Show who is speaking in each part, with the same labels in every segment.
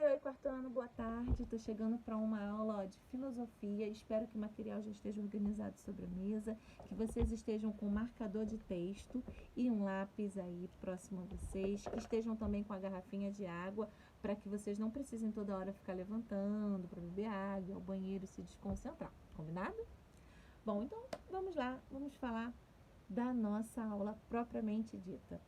Speaker 1: Oi, quarto ano, boa tarde. Estou chegando para uma aula de filosofia. Espero que o material já esteja organizado sobre a mesa, que vocês estejam com um marcador de texto e um lápis aí próximo a vocês, que estejam também com a garrafinha de água, para que vocês não precisem toda hora ficar levantando para beber água, ao banheiro e se desconcentrar. Combinado? Bom, então vamos lá, vamos falar da nossa aula propriamente dita.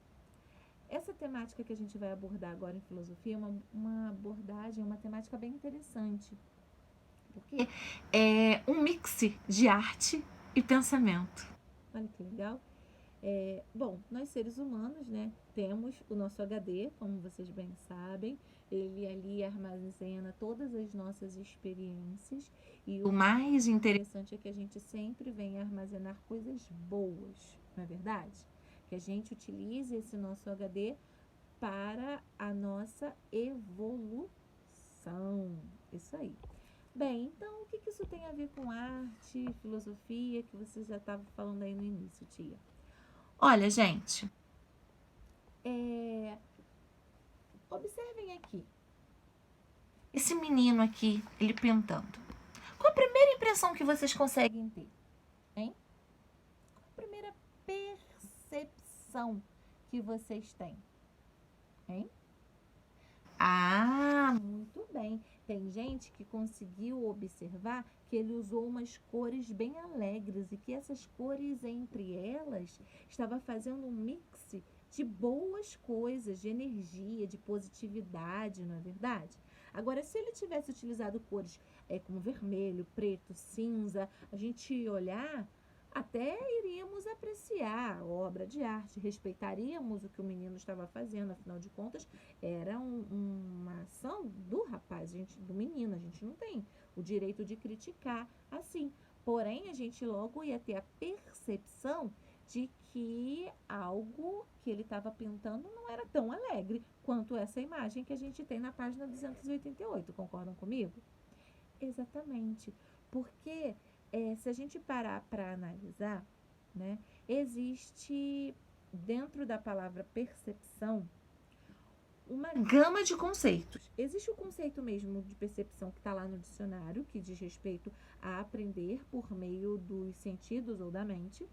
Speaker 1: Essa temática que a gente vai abordar agora em filosofia é uma abordagem, uma temática bem interessante, porque é um mix de arte e pensamento. Olha que legal. Bom, nós seres humanos, né, temos o nosso HD, como vocês bem sabem, ele ali armazena todas as nossas experiências e o mais interessante é que a gente sempre vem armazenar coisas boas, não é verdade? Que a gente utilize esse nosso HD para a nossa evolução. Isso aí. Bem, então o que isso tem a ver com arte, filosofia, que você já estava falando aí no início, tia? Olha, gente, observem aqui. Esse menino aqui, ele pintando. Qual a primeira impressão que vocês conseguem ter? Hein? Qual a primeira percepção que vocês têm? Hein? Ah, muito bem. Tem gente que conseguiu observar que ele usou umas cores bem alegres e que essas cores, entre elas, estava fazendo um mix de boas coisas, de energia, de positividade, não é verdade? Agora, se ele tivesse utilizado cores como vermelho, preto, cinza, a gente olhar, até iríamos apreciar a obra de arte, respeitaríamos o que o menino estava fazendo, afinal de contas, era uma ação do rapaz, do menino, a gente não tem o direito de criticar assim. Porém, a gente logo ia ter a percepção de que algo que ele estava pintando não era tão alegre quanto essa imagem que a gente tem na página 288. Concordam comigo? Exatamente. Porque se a gente parar para analisar, né, existe dentro da palavra percepção uma gama de conceitos. Existe o conceito mesmo de percepção que está lá no dicionário, que diz respeito a aprender por meio dos sentidos ou da mente.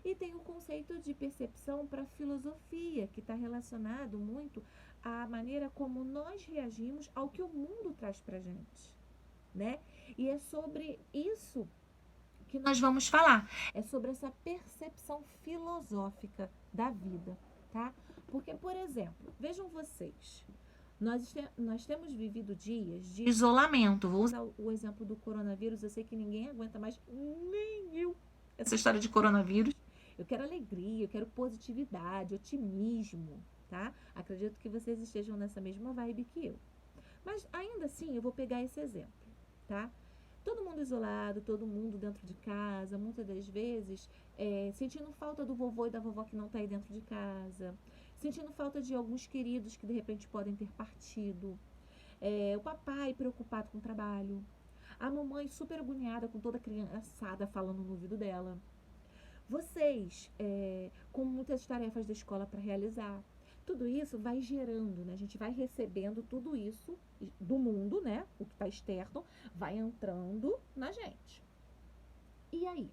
Speaker 1: E tem o conceito de percepção para filosofia, que está relacionado muito à maneira como nós reagimos ao que o mundo traz para a gente, né? E é sobre isso que nós vamos falar. É sobre essa percepção filosófica da vida, tá? Porque, por exemplo, vejam vocês, nós temos vivido dias de isolamento. Vou usar o exemplo do coronavírus. Eu sei que ninguém aguenta mais, nem eu, essa história de coronavírus. Eu quero alegria, eu quero positividade, otimismo, tá? Acredito que vocês estejam nessa mesma vibe que eu. Mas ainda assim, eu vou pegar esse exemplo, tá? Todo mundo isolado, todo mundo dentro de casa, muitas das vezes sentindo falta do vovô e da vovó que não está aí dentro de casa, sentindo falta de alguns queridos que de repente podem ter partido, o papai preocupado com o trabalho, a mamãe super agoniada com toda a criançada falando no ouvido dela, vocês com muitas tarefas da escola para realizar. Tudo isso vai gerando, né? A gente vai recebendo tudo isso do mundo, né? O que está externo vai entrando na gente. E aí?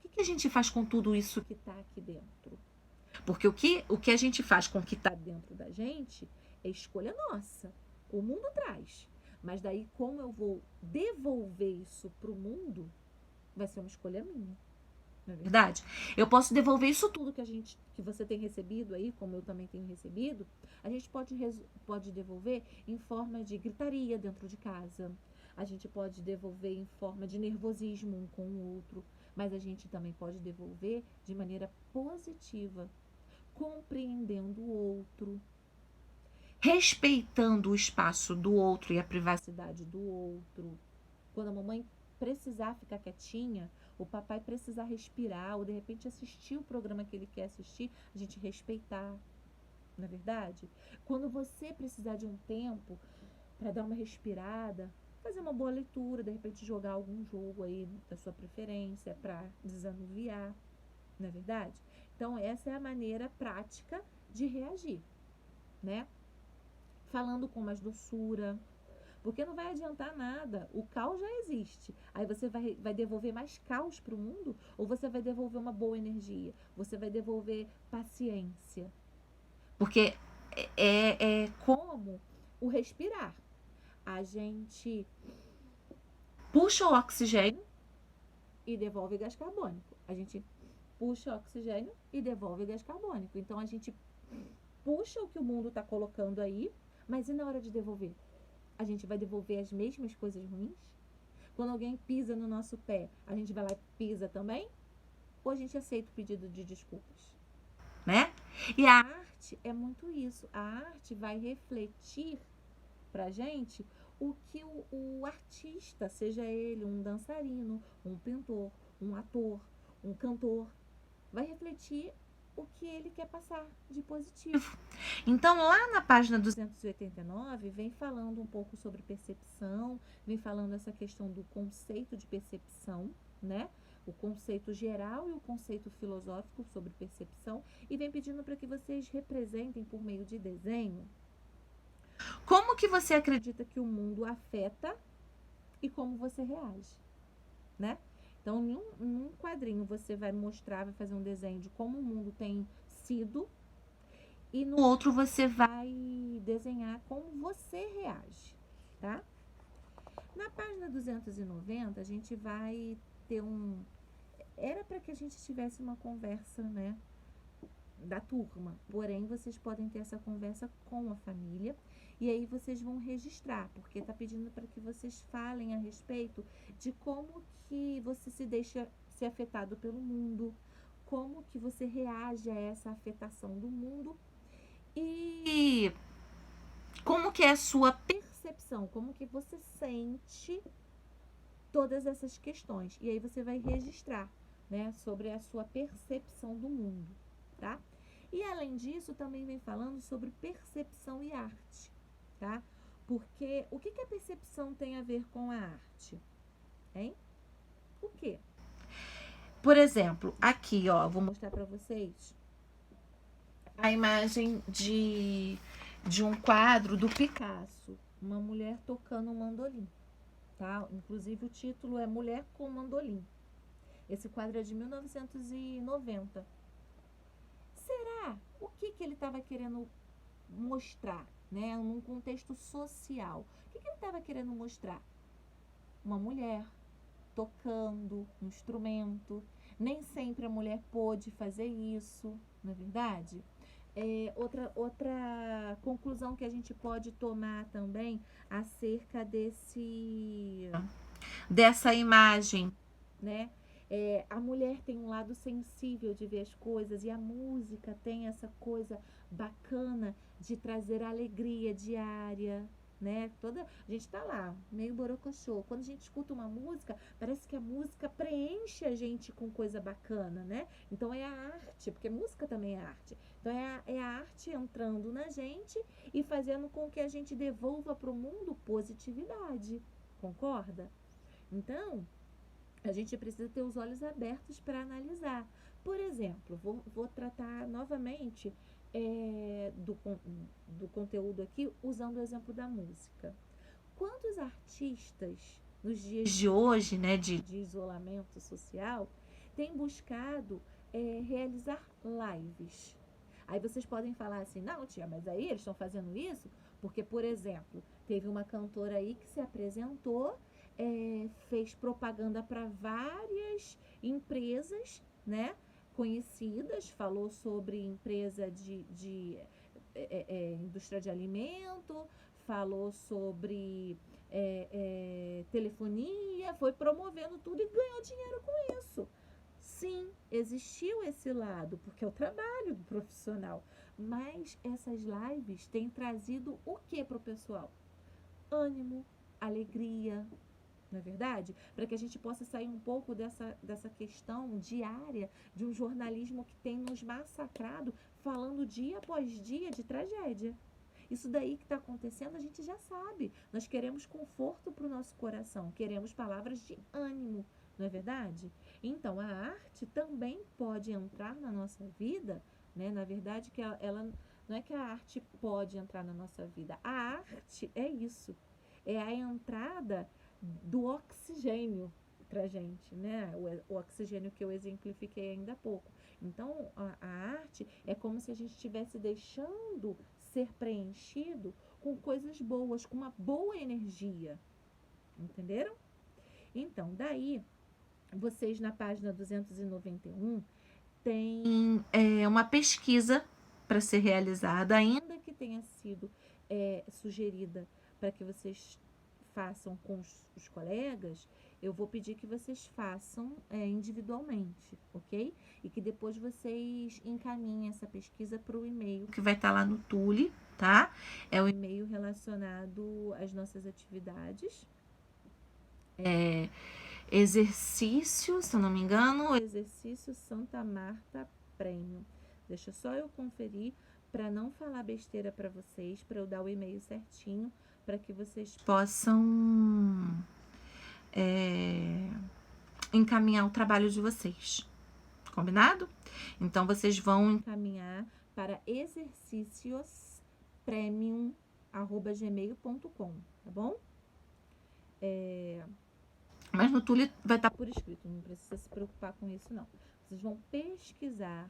Speaker 1: O que a gente faz com tudo isso que está aqui dentro? Porque o que a gente faz com o que está dentro da gente é escolha nossa. O mundo traz. Mas daí, como eu vou devolver isso para o mundo, vai ser uma escolha minha. Não é verdade? Eu posso devolver isso tudo que você tem recebido aí, como eu também tenho recebido, a gente pode devolver em forma de gritaria dentro de casa, a gente pode devolver em forma de nervosismo um com o outro, mas a gente também pode devolver de maneira positiva, compreendendo o outro, respeitando o espaço do outro e a privacidade do outro. Quando a mamãe precisar ficar quietinha, o papai precisar respirar, ou de repente assistir o programa que ele quer assistir, a gente respeitar, não é verdade? Quando você precisar de um tempo para dar uma respirada, fazer uma boa leitura, de repente jogar algum jogo aí da sua preferência para desanuviar, não é verdade? Então essa é a maneira prática de reagir, né? falando com mais doçura. Porque não vai adiantar nada, o caos já existe. Aí você vai devolver mais caos para o mundo ou você vai devolver uma boa energia? Você vai devolver paciência. Porque é como o respirar. A gente puxa o oxigênio e devolve gás carbônico. A gente puxa o oxigênio e devolve gás carbônico. Então a gente puxa o que o mundo está colocando aí, mas e na hora de devolver? A gente vai devolver as mesmas coisas ruins? Quando alguém pisa no nosso pé, a gente vai lá e pisa também? Ou a gente aceita o pedido de desculpas? Né? E a arte é muito isso. A arte vai refletir pra gente o que o artista, seja ele um dançarino, um pintor, um ator, um cantor, vai refletir o que ele quer passar de positivo. Então, lá na página 289, vem falando um pouco sobre percepção, vem falando essa questão do conceito de percepção, né? O conceito geral e o conceito filosófico sobre percepção, e vem pedindo para que vocês representem por meio de desenho como que você acredita que o mundo afeta e como você reage, né? Então, num quadrinho você vai mostrar, vai fazer um desenho de como o mundo tem sido, e no outro você vai desenhar como você reage, tá? Na página 290, a gente vai ter Era para que a gente tivesse uma conversa, né, da turma. Porém, vocês podem ter essa conversa com a família e aí vocês vão registrar, porque tá pedindo para que vocês falem a respeito de como que você se deixa ser afetado pelo mundo, como que você reage a essa afetação do mundo e como que é a sua percepção, como que você sente todas essas questões. E aí você vai registrar, né, sobre a sua percepção do mundo, tá? E além disso, também vem falando sobre percepção e arte, tá? Porque o que a percepção tem a ver com a arte? Hein? O quê? Por exemplo, aqui, ó, vou mostrar para vocês a imagem de um quadro do Picasso, uma mulher tocando um mandolim, tá? Inclusive o título é Mulher com Mandolim. Esse quadro é de 1990. Será? O que ele estava querendo mostrar, né? Num contexto social. O que ele estava querendo mostrar? Uma mulher tocando um instrumento. Nem sempre a mulher pôde fazer isso, não é verdade? Outra conclusão que a gente pode tomar também acerca dessa imagem, né? A mulher tem um lado sensível de ver as coisas e a música tem essa coisa bacana de trazer alegria diária, né? A gente tá lá, meio borocochô. Quando a gente escuta uma música, parece que a música preenche a gente com coisa bacana, né? Então é a arte, porque música também é arte. Então é a arte entrando na gente e fazendo com que a gente devolva para o mundo positividade. Concorda? Então, a gente precisa ter os olhos abertos para analisar. Por exemplo, vou tratar novamente do conteúdo aqui usando o exemplo da música. Quantos artistas nos dias de hoje, né, de isolamento social, têm buscado realizar lives? Aí vocês podem falar assim, não, tia, mas aí eles estão fazendo isso porque, por exemplo, teve uma cantora aí que se apresentou, fez propaganda para várias empresas, né, conhecidas, falou sobre empresa de indústria de alimento, falou sobre telefonia, foi promovendo tudo e ganhou dinheiro com isso. Sim, existiu esse lado, porque é o trabalho do profissional. Mas essas lives têm trazido o que para o pessoal? Ânimo, alegria, não é verdade? Para que a gente possa sair um pouco dessa questão diária de um jornalismo que tem nos massacrado, falando dia após dia de tragédia. Isso daí que está acontecendo, a gente já sabe. Nós queremos conforto para o nosso coração, queremos palavras de ânimo, não é verdade? Então, a arte também pode entrar na nossa vida, né? Na verdade, que ela Não é que a arte pode entrar na nossa vida. A arte é isso. É a entrada do oxigênio pra gente, né? O oxigênio que eu exemplifiquei ainda há pouco. Então, a arte é como se a gente estivesse deixando ser preenchido com coisas boas, com uma boa energia. Entenderam? Então, daí, vocês na página 291 tem uma pesquisa para ser realizada, ainda que tenha sido sugerida para que vocês façam com os colegas, eu vou pedir que vocês façam individualmente, ok? E que depois vocês encaminhem essa pesquisa para o e-mail que vai estar lá no Tule, tá? É o e-mail relacionado às nossas atividades. Exercício, se eu não me engano, exercício Santa Marta Prêmio. Deixa só eu conferir para não falar besteira para vocês, para eu dar o e-mail certinho, para que vocês possam encaminhar o trabalho de vocês. Combinado? Então, vocês vão encaminhar para exerciciospremium@gmail.com, tá bom? Mas no Tule vai estar por escrito, não precisa se preocupar com isso, não. Vocês vão pesquisar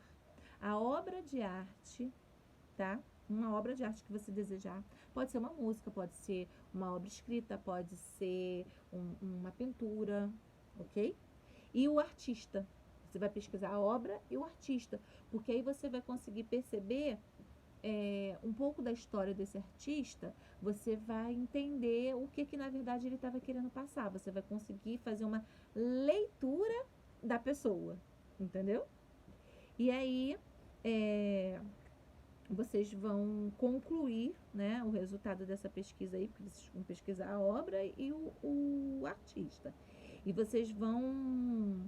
Speaker 1: a obra de arte, tá? Uma obra de arte que você desejar. Pode ser uma música, pode ser uma obra escrita, pode ser uma pintura, ok? E o artista. Você vai pesquisar a obra e o artista, porque aí você vai conseguir perceber um pouco da história desse artista, você vai entender o que na verdade ele estava querendo passar. Você vai conseguir fazer uma leitura da pessoa, entendeu? E aí, vocês vão concluir, né, o resultado dessa pesquisa aí, porque vocês vão pesquisar a obra e o artista. E vocês vão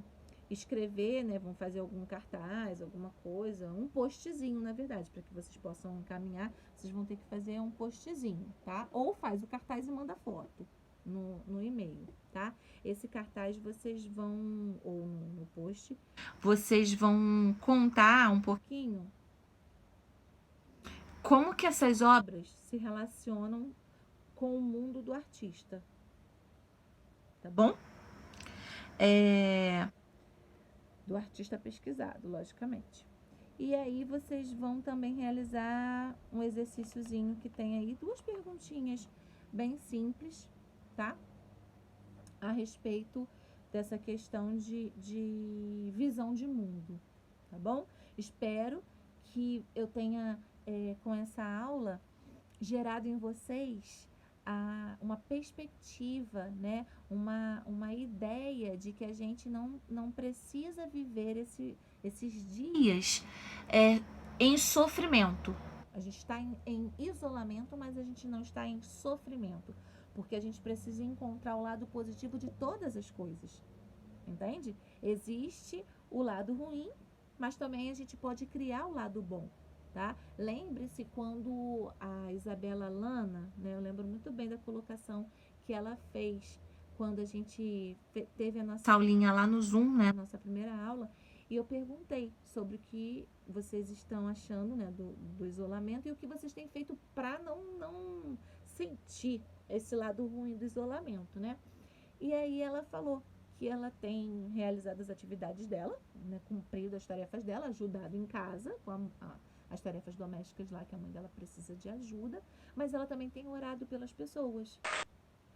Speaker 1: escrever, né, vão fazer algum cartaz, alguma coisa, um postzinho, na verdade, para que vocês possam encaminhar, vocês vão ter que fazer um postzinho, tá? Ou faz o cartaz e manda foto no e-mail, tá? Esse cartaz vocês vão, ou no post, vocês vão contar um pouquinho como que essas obras se relacionam com o mundo do artista, tá bom? Do artista pesquisado, logicamente. E aí vocês vão também realizar um exercíciozinho que tem aí 2 perguntinhas bem simples, tá? A respeito dessa questão de visão de mundo, tá bom? Espero que eu tenha, com essa aula, gerado em vocês uma perspectiva, né? Uma ideia de que a gente não precisa viver esses dias em sofrimento. A gente está em isolamento, mas a gente não está em sofrimento, porque a gente precisa encontrar o lado positivo de todas as coisas, entende? Existe o lado ruim, mas também a gente pode criar o lado bom. Tá? Lembre-se quando a Isabela Lana, né, eu lembro muito bem da colocação que ela fez quando a gente teve a nossa aulinha lá no Zoom, né, nossa primeira aula, e eu perguntei sobre o que vocês estão achando, né, do isolamento e o que vocês têm feito para não sentir esse lado ruim do isolamento, né? E aí ela falou que ela tem realizado as atividades dela, né, cumprido as tarefas dela, ajudado em casa com as tarefas domésticas lá, que a mãe dela precisa de ajuda, mas ela também tem orado pelas pessoas.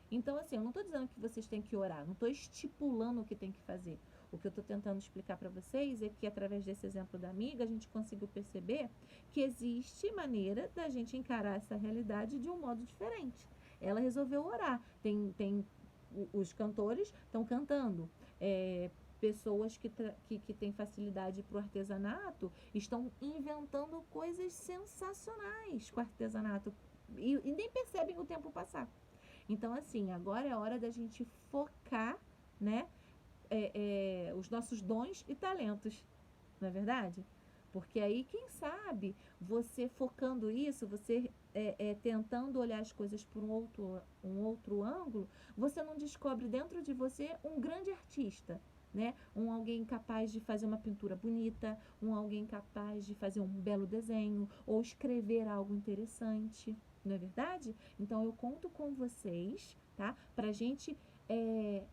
Speaker 1: Então, assim, eu não estou dizendo que vocês têm que orar, não estou estipulando o que tem que fazer. O que eu estou tentando explicar para vocês é que, através desse exemplo da amiga, a gente conseguiu perceber que existe maneira da gente encarar essa realidade de um modo diferente. Ela resolveu orar. Os cantores estão cantando. Pessoas que têm facilidade para o artesanato estão inventando coisas sensacionais com o artesanato e nem percebem o tempo passar. Então, assim, agora é hora da gente focar, né, os nossos dons e talentos, não é verdade? Porque aí, quem sabe, você focando isso, você tentando olhar as coisas por um outro ângulo, você não descobre dentro de você um grande artista, né? Um alguém capaz de fazer uma pintura bonita, um alguém capaz de fazer um belo desenho ou escrever algo interessante, não é verdade? Então eu conto com vocês, tá? Pra gente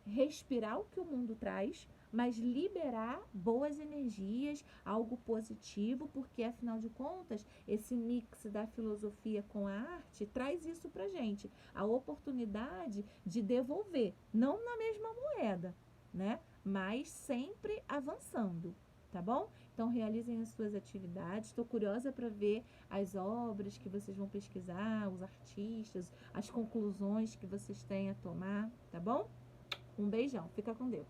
Speaker 1: respirar o que o mundo traz, mas liberar boas energias, algo positivo, porque afinal de contas, esse mix da filosofia com a arte traz isso pra gente, a oportunidade de devolver, não na mesma moeda, né? Mas sempre avançando, tá bom? Então realizem as suas atividades. Estou curiosa para ver as obras que vocês vão pesquisar, os artistas, as conclusões que vocês têm a tomar, tá bom? Um beijão, fica com Deus.